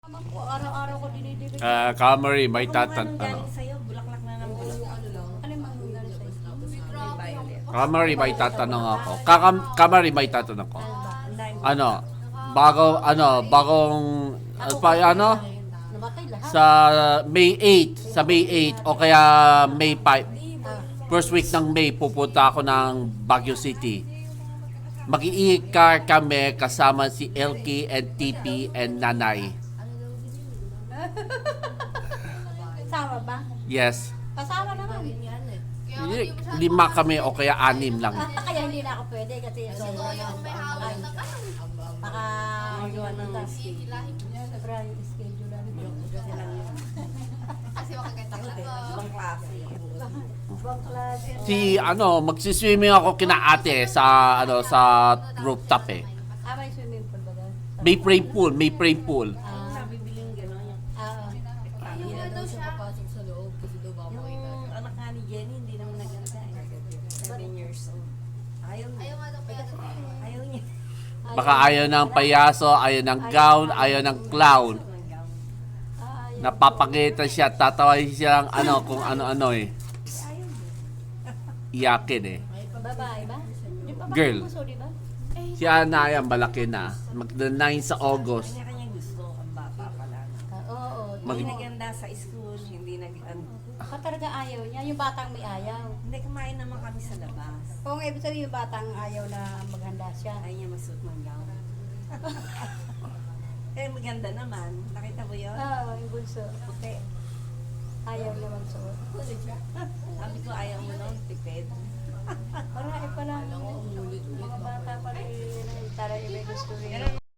Ako, araw-araw ko dinidibig. Camry, may tatan... Anong galing sa'yo? Bulaklak na ng bulaklak. Ano yung manggagaling sa'yo? Violet. Camry, may tatanong ako. Camry, may tatanong ako. Ang dami. Bagong... Namatay lahat. Sa May 8, o kaya May 5. First week ng May, pupunta ako ng Baguio City. Mag-i-car kami kasama si LK and TP and Nanay. Sama ba? Yes. Kasama naman. Lima kami o kaya 6 lang. Kaya hindi na ako pwede kasi sobrang ay, baka Magawa ng sobra yung schedule namin. Kasi lang yun. Ibang klase. Ibang klase. Magsiswimming ako kina ate sa sa rooftop eh. May swimming pool ba doon? May frame pool. Sabi biling gano'n yung Hindi na daw siya papasok sa loob kasi daw baka makita. yung anak nga ni Jenny, hindi naman naganda eh. 7 years old. Ayaw niya. Ayaw nga daw kaya Ayaw niya. Baka ayaw ng payaso, ayaw ng gown, ayaw ng clown. Napapakita siya, tatawain siya ng kung ano-ano eh. Iyakin eh. babae ba? Di ba Girl. puso, di ba? Si Anaya, malaki na. Mag-9 sa August. Kanya-kanya gusto ang bata pala. Oo. Hindi naganda sa school, hindi Talaga ayaw niya. Yung batang may ayaw. Hindi, kumain naman kami sa labas. Kung ibig sabihin yung batang ayaw na maghanda siya. Ayaw niya masuot ng gown. Maganda naman. Nakita mo yun? Oo, yung bunso. Puti. Ayaw niya magsuot. Sabi ko, ayaw mo nun, tipid. Para pa lang. Mga bata pa rin. Tara, ibig gusto rin. Ganun